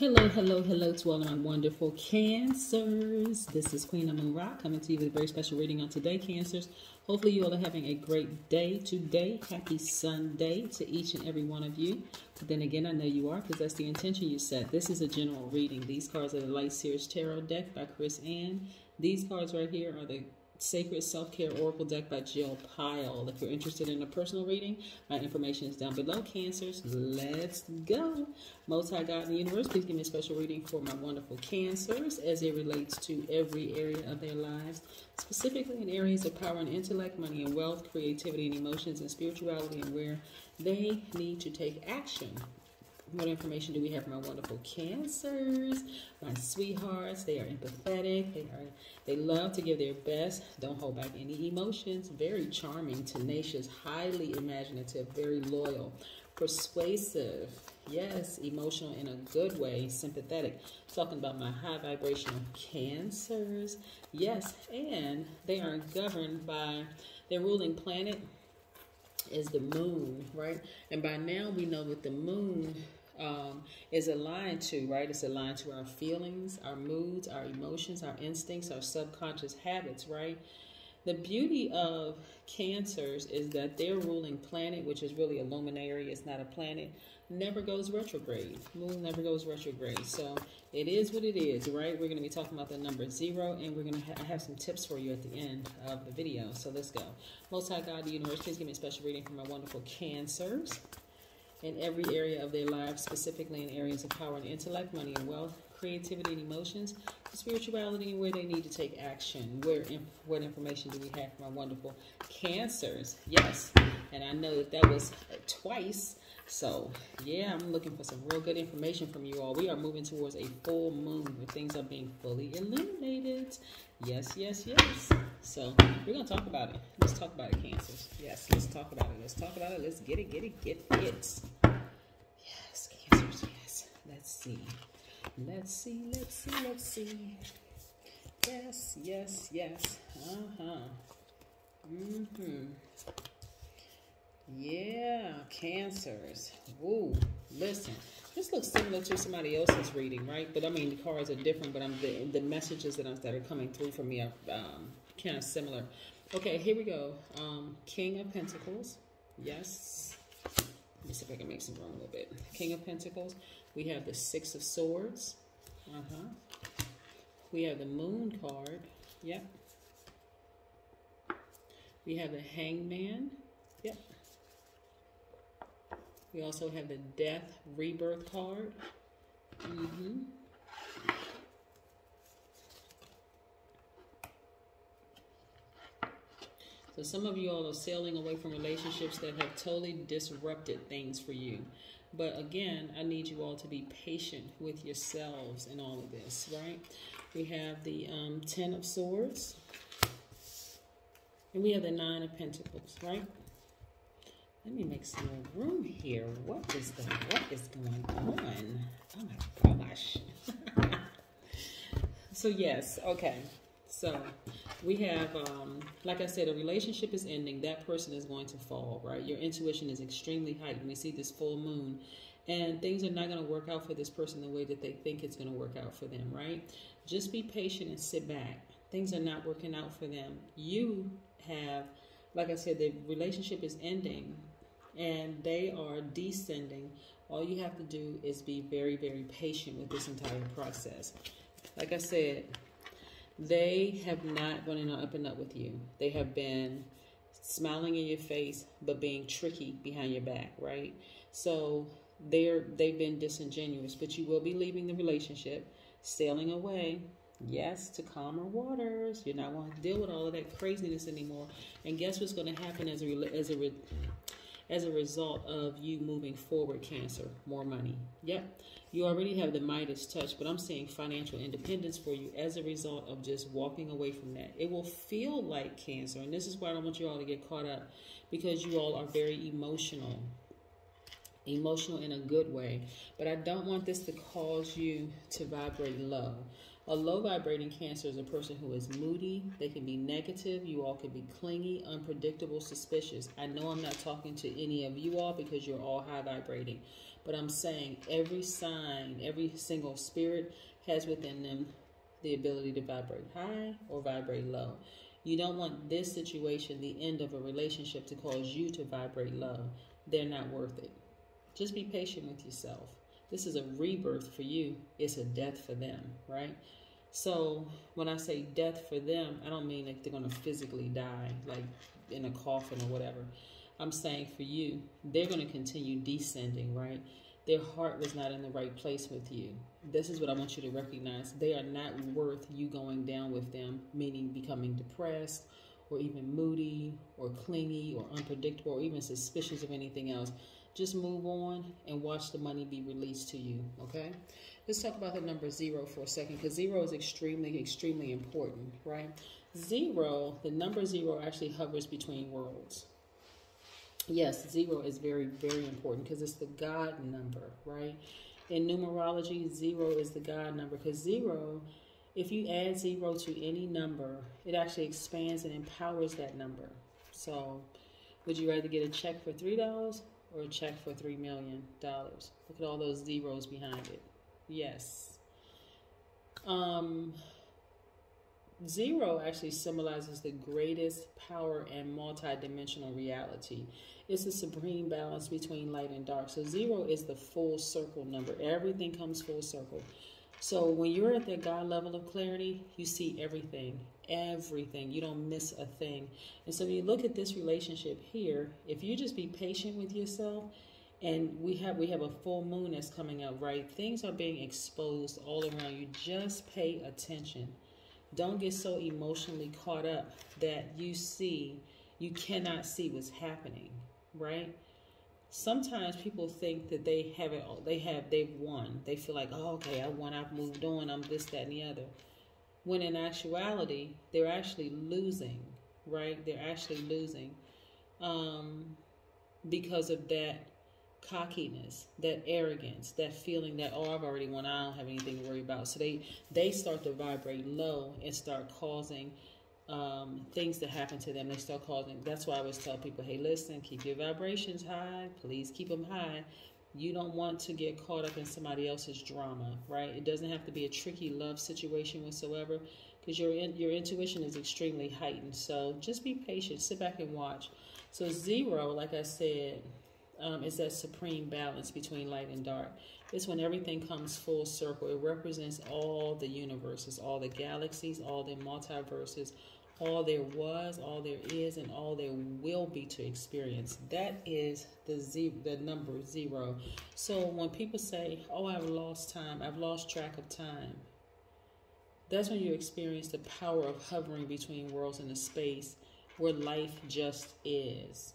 Hello, hello, hello to all of my wonderful Cancers. This is Queen Amun Ra coming to you with a very special reading on today, Cancers. Hopefully you all are having a great day today. Happy Sunday to each and every one of you. But then again, I know you are because that's the intention you set. This is a general reading. These cards are the Light Seers Tarot deck by Chris Ann. These cards right here are the Sacred Self-Care Oracle deck by Jill Pyle. If you're interested in a personal reading, my information is down below, Cancers. Let's go. Most High God in the universe, please give me a special reading for my wonderful Cancers as it relates to every area of their lives, specifically in areas of power and intellect, money and wealth, creativity and emotions, and spirituality, and where they need to take action. What information do we have for my wonderful Cancers? My sweethearts, they are empathetic. They love to give their best. Don't hold back any emotions. Very charming, tenacious, highly imaginative, very loyal, persuasive. Yes, emotional in a good way, sympathetic. Talking about my high vibrational Cancers. Yes, and they are governed by their ruling planet is the moon, right? And by now we know that the moon is aligned to, right? It's aligned to our feelings, our moods, our emotions, our instincts, our subconscious habits, right? The beauty of Cancers is that their ruling planet, which is really a luminary, it's not a planet, never goes retrograde. Moon never goes retrograde. So it is what it is, right? We're going to be talking about the number 0, and we're going to have some tips for you at the end of the video. So let's go. Most High God, the universe, please give me a special reading for my wonderful Cancers in every area of their lives, specifically in areas of power and intellect, money and wealth, creativity and emotions, spirituality, and where they need to take action. What information do we have for my wonderful Cancers? Yes, and I know that was twice. So, yeah, I'm looking for some real good information from you all. We are moving towards a full moon where things are being fully illuminated. Yes, yes, yes. So, we're going to talk about it. Let's talk about it, Cancers. Yes, let's talk about it. Let's talk about it. Let's get it, get it, get it. Yes, Cancers, yes. Let's see. Let's see, let's see, let's see. Yes, yes, yes. Yeah, Cancers. Woo, listen. This looks similar to somebody else's reading, right? But I mean, the cards are different, but the messages that are coming through for me are kind of similar. Okay, here we go. King of Pentacles. Yes. Let me see if I can make some room a little bit. King of Pentacles. We have the 6 of Swords. We have the Moon card. Yep. We have the Hangman. Yep. We also have the Death Rebirth card. So some of you all are sailing away from relationships that have totally disrupted things for you. But again, I need you all to be patient with yourselves in all of this, right? We have the 10 of Swords. And we have the 9 of Pentacles, right? Let me make some more room here. What is going on? Oh my gosh. So yes, okay. So we have, like I said, a relationship is ending. That person is going to fall, right? Your intuition is extremely heightened. We see this full moon, and things are not going to work out for this person the way that they think it's going to work out for them, right? Just be patient and sit back. Things are not working out for them. You have, like I said, the relationship is ending and they are descending. All you have to do is be very, very patient with this entire process. Like I said, they have not gone up and up with you. They have been smiling in your face, but being tricky behind your back, right? So they've been disingenuous, but you will be leaving the relationship, sailing away. Yes, to calmer waters. You're not going to deal with all of that craziness anymore. And guess what's going to happen as a result of you moving forward, Cancer? More money. Yep. You already have the Midas touch, but I'm seeing financial independence for you as a result of just walking away from that. It will feel like, Cancer, and this is why I don't want you all to get caught up, because you all are very emotional in a good way. But I don't want this to cause you to vibrate low. A low vibrating Cancer is a person who is moody. They can be negative. You all can be clingy, unpredictable, suspicious. I know I'm not talking to any of you all because you're all high vibrating. But I'm saying every sign, every single spirit has within them the ability to vibrate high or vibrate low. You don't want this situation, the end of a relationship, to cause you to vibrate low. They're not worth it. Just be patient with yourself. This is a rebirth for you. It's a death for them, right? So when I say death for them, I don't mean like they're going to physically die, like in a coffin or whatever. I'm saying for you, they're going to continue descending, right? Their heart was not in the right place with you. This is what I want you to recognize. They are not worth you going down with them, meaning becoming depressed or even moody or clingy or unpredictable or even suspicious of anything else. Just move on and watch the money be released to you, okay? Let's talk about the number 0 for a second, because 0 is extremely, extremely important, right? 0, the number 0 actually hovers between worlds. Yes, 0 is very, very important because it's the God number, right? In numerology, 0 is the God number, because 0, if you add 0 to any number, it actually expands and empowers that number. So would you rather get a check for $3 or a check for $3 million? Look at all those zeros behind it. Yes. 0 actually symbolizes the greatest power and multi-dimensional reality. It's the supreme balance between light and dark. So 0 is the full circle number. Everything comes full circle. So when you're at that God level of clarity, you see everything. Everything. You don't miss a thing. And so when you look at this relationship here, if you just be patient with yourself, and we have a full moon that's coming up, right? Things are being exposed all around you. Just pay attention. Don't get so emotionally caught up that you cannot see what's happening, right? Sometimes people think that they have it, they've won. They feel like, oh, okay, I won, I've moved on, I'm this, that, and the other. When in actuality, they're actually losing, right? They're actually losing because of that cockiness, that arrogance, that feeling that, oh, I've already won, I don't have anything to worry about. So they start to vibrate low and start causing things to happen to them. They start causing, that's why I always tell people, hey, listen, keep your vibrations high. Please keep them high. You don't want to get caught up in somebody else's drama, right? It doesn't have to be a tricky love situation whatsoever, because your intuition is extremely heightened. So just be patient. Sit back and watch. So 0, like I said, is that supreme balance between light and dark. It's when everything comes full circle. It represents all the universes, all the galaxies, all the multiverses, all there was, all there is, and all there will be to experience. That is the number 0. So when people say, oh, I've lost time, I've lost track of time, that's when you experience the power of hovering between worlds in a space where life just is.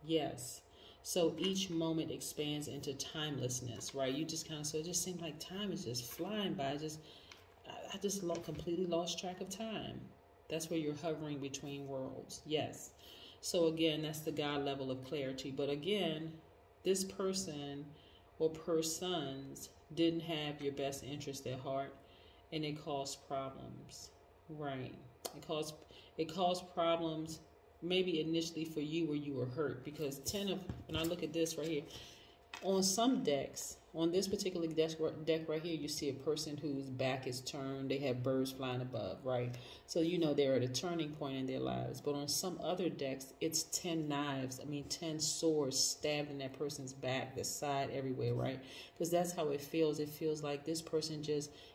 Yes. So each moment expands into timelessness, right? You just kind of, so it just seems like time is just flying by. I just completely lost track of time. That's where you're hovering between worlds. Yes. So again, that's the God level of clarity. But again, this person or persons didn't have your best interest at heart, and it caused problems, right? It caused problems. Maybe initially for you where you were hurt, because when I look at this right here, on some decks, on this particular deck right here, you see a person whose back is turned. They have birds flying above, right? So you know they're at a turning point in their lives. But on some other decks, it's 10 swords stabbed in that person's back, the side, everywhere, right? Because that's how it feels. It feels like this person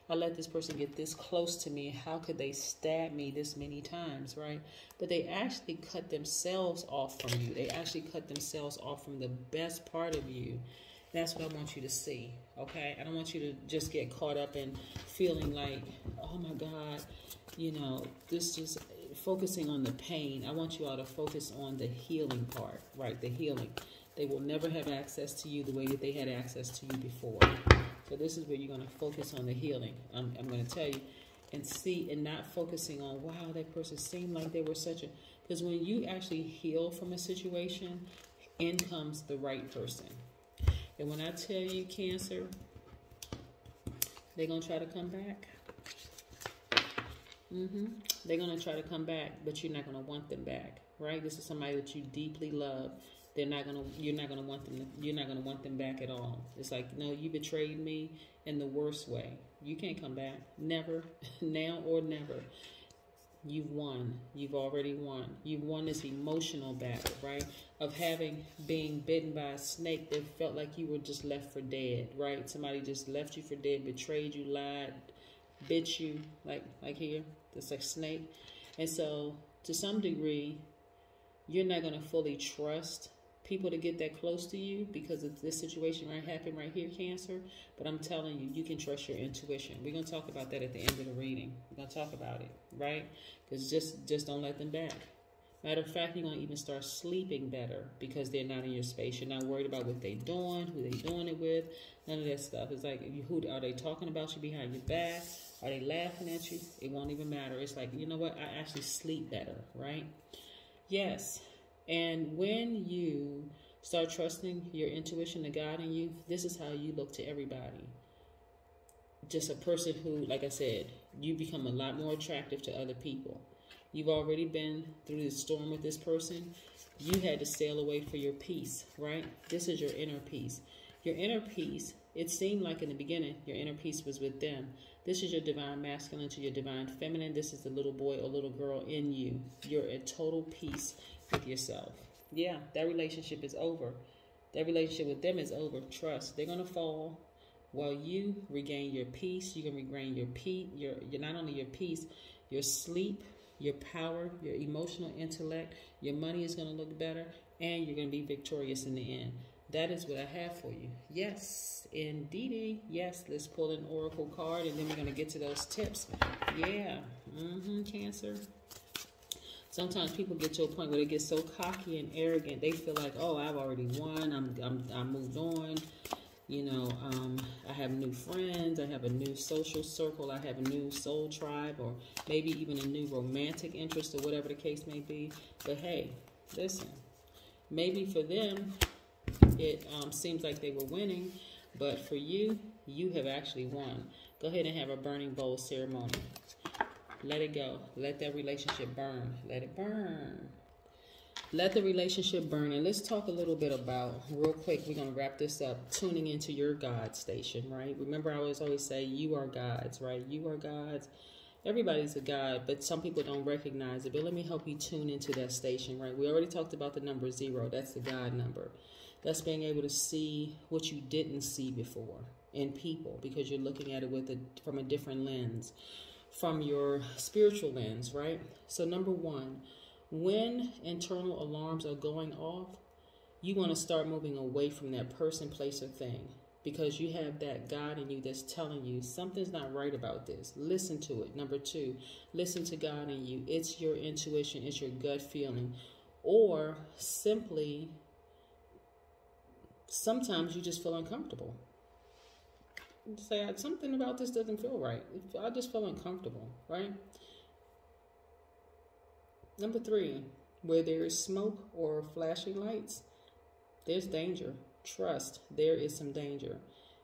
I let this person get this close to me. How could they stab me this many times, right? But they actually cut themselves off from you. They actually cut themselves off from the best part of you. That's what I want you to see, okay? I don't want you to just get caught up in feeling like, oh my God, this is focusing on the pain. I want you all to focus on the healing part, right? The healing. They will never have access to you the way that they had access to you before. So this is where you're going to focus on the healing. I'm going to tell you, and not focusing on, wow, that person seemed like they were because when you actually heal from a situation, in comes the right person. And when I tell you, Cancer, they're going to try to come back. They're going to try to come back, but you're not going to want them back, right? This is somebody that you deeply love. you're not gonna want them back at all. It's like, no, you betrayed me in the worst way. You can't come back. Never. Now or never. You've won. You've already won. You've won this emotional battle, right? Of being bitten by a snake that felt like you were just left for dead, right? Somebody just left you for dead, betrayed you, lied, bit you, like here. It's like snake. And so, to some degree, you're not going to fully trust people to get that close to you because of this situation happened right here, Cancer. But I'm telling you, you can trust your intuition. We're going to talk about that at the end of the reading. We're going to talk about it, right? Because just don't let them back. Matter of fact, you're going to even start sleeping better because they're not in your space. You're not worried about what they're doing, who they're doing it with, none of that stuff. It's like, who are they talking about you behind your back? Are they laughing at you? It won't even matter. It's like, you know what? I actually sleep better, right? Yes. And when you start trusting your intuition to guide in you, this is how you look to everybody. Just a person who, like I said, you become a lot more attractive to other people. You've already been through the storm with this person. You had to sail away for your peace, right? This is your inner peace. Your inner peace, it seemed like in the beginning, your inner peace was with them. This is your divine masculine to your divine feminine. This is the little boy or little girl in you. You're at total peace with yourself. Yeah, that relationship is over. That relationship with them is over. Trust. They're going to fall while you regain your peace. You can regain your peace. You're not only your peace, your sleep, your power, your emotional intellect. Your money is going to look better, and you're going to be victorious in the end. That is what I have for you. Yes, indeedy. Yes, let's pull an oracle card, and then we're going to get to those tips. Yeah, Cancer. Sometimes people get to a point where they get so cocky and arrogant. They feel like, oh, I've already won. I'm moved on. You know, I have new friends. I have a new social circle. I have a new soul tribe, or maybe even a new romantic interest, or whatever the case may be. But hey, listen, maybe for them, it seems like they were winning, but for you, you have actually won. Go ahead and have a burning bowl ceremony. Let it go. Let that relationship burn. Let it burn. Let the relationship burn. And let's talk a little bit about, real quick, we're going to wrap this up, tuning into your God station, right? Remember, I always say, you are gods, right? You are gods. Everybody's a god, but some people don't recognize it. But let me help you tune into that station, right? We already talked about the number 0. That's the God number. That's being able to see what you didn't see before in people, because you're looking at it from a different lens, from your spiritual lens, right? So number 1, when internal alarms are going off, you want to start moving away from that person, place, or thing, because you have that God in you that's telling you something's not right about this. Listen to it. Number 2, listen to God in you. It's your intuition. It's your gut feeling. Or simply, sometimes you just feel uncomfortable. Say, something about this doesn't feel right. I just feel uncomfortable, right? Number 3, where there is smoke or flashing lights, there's danger. Trust, there is some danger.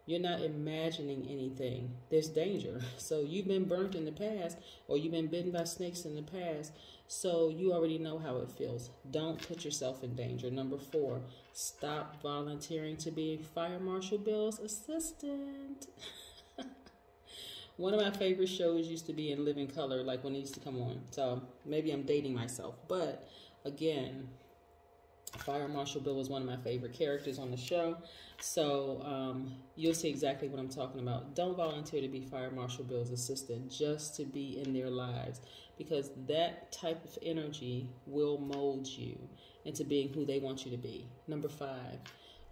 You're not imagining anything. There's danger. So you've been burnt in the past, or you've been bitten by snakes in the past, so you already know how it feels. Don't put yourself in danger. Number 4, stop volunteering to be Fire Marshal Bill's assistant. One of my favorite shows used to be In Living Color, like when it used to come on. So maybe I'm dating myself. But again, Fire Marshal Bill was one of my favorite characters on the show. So you'll see exactly what I'm talking about. Don't volunteer to be Fire Marshal Bill's assistant just to be in their lives, because that type of energy will mold you into being who they want you to be. Number 5,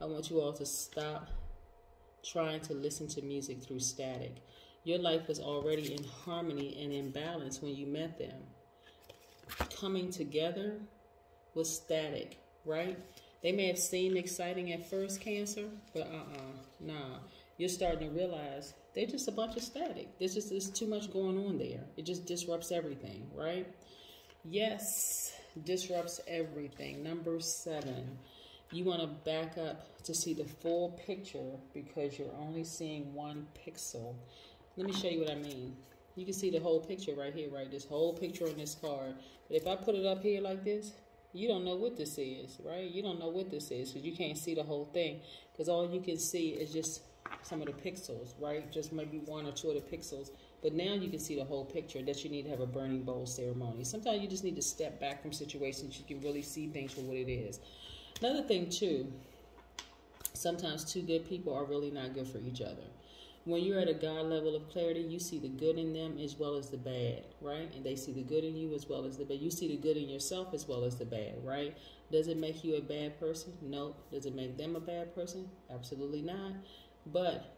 I want you all to stop trying to listen to music through static. Your life was already in harmony and in balance when you met them. Coming together was static, right? They may have seemed exciting at first, Cancer, but nah. You're starting to realize they're just a bunch of static. There's too much going on there. It just disrupts everything, right? Yes, disrupts everything. Number 7, you want to back up to see the full picture, because you're only seeing 1 pixel. Let me show you what I mean. You can see the whole picture right here, right? This whole picture on this card. But if I put it up here like this, you don't know what this is, right? You don't know what this is because you can't see the whole thing, because all you can see is just some of the pixels, right? Just maybe one or two of the pixels. But now you can see the whole picture, that you need to have a burning bowl ceremony. Sometimes you just need to step back from situations. You can really see things for what it is. Another thing too, sometimes two good people are really not good for each other. When you're at a God level of clarity, you see the good in them as well as the bad, right? And they see the good in you as well as the bad. You see the good in yourself as well as the bad, right? Does it make you a bad person? No. Does it make them a bad person? Absolutely not. But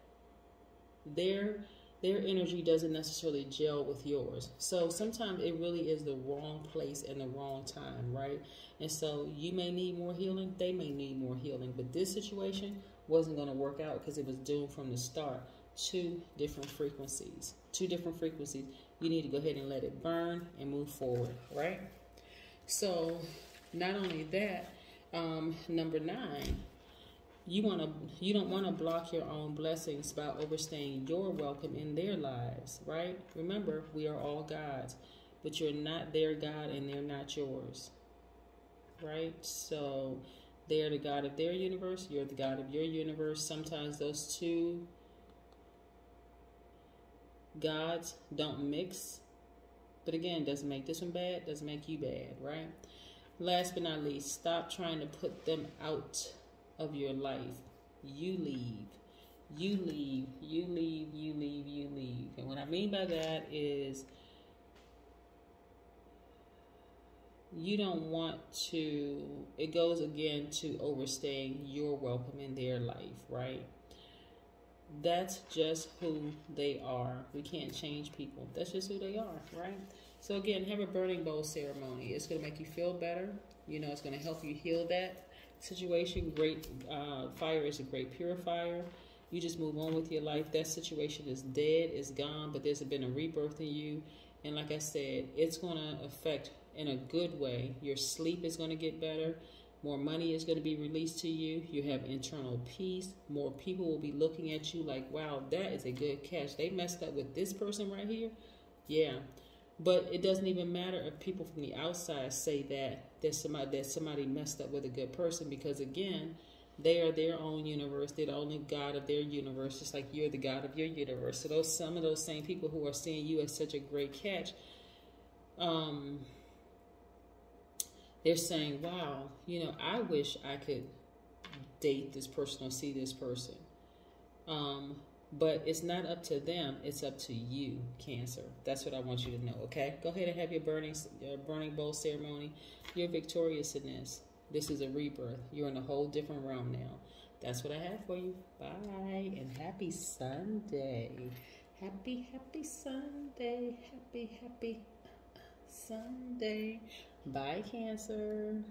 their energy doesn't necessarily gel with yours. So sometimes it really is the wrong place and the wrong time, right? And so you may need more healing. They may need more healing. But this situation wasn't going to work out because it was doomed from the start. Two different frequencies. You need to go ahead and let it burn and move forward, right? So not only that, number 9, you don't want to block your own blessings by overstaying your welcome in their lives, right? Remember, we are all God's, but you're not their God and they're not yours, right? So they're the God of their universe, you're the God of your universe. Sometimes those two gods don't mix, but again, doesn't make this one bad, doesn't make you bad, right? Last but not least, stop trying to put them out of your life. You leave. And what I mean by that is you don't want to, it goes again to overstaying your welcome in their life, right? That's just who they are. We can't change people. That's just who they are, right? So again, have a burning bowl ceremony. It's going to make you feel better. You know, it's going to help you heal that situation. Great fire is a great purifier. You just move on with your life. That situation is dead, it's gone, but there's been a rebirth in you. And like I said, it's going to affect in a good way. Your sleep is going to get better. More money is going to be released to you. You have internal peace. More people will be looking at you like, wow, that is a good catch. They messed up with this person right here. Yeah. But it doesn't even matter if people from the outside say that somebody messed up with a good person, because again, they are their own universe. They're the only God of their universe, just like you're the God of your universe. So some of those same people who are seeing you as such a great catch, they're saying, wow, you know, I wish I could date this person or see this person. But it's not up to them. It's up to you, Cancer. That's what I want you to know, okay? Go ahead and have your burning bowl ceremony. You're victorious in this. This is a rebirth. You're in a whole different realm now. That's what I have for you. Bye, and happy Sunday. Happy Sunday. Happy Sunday. Bye, Cancer.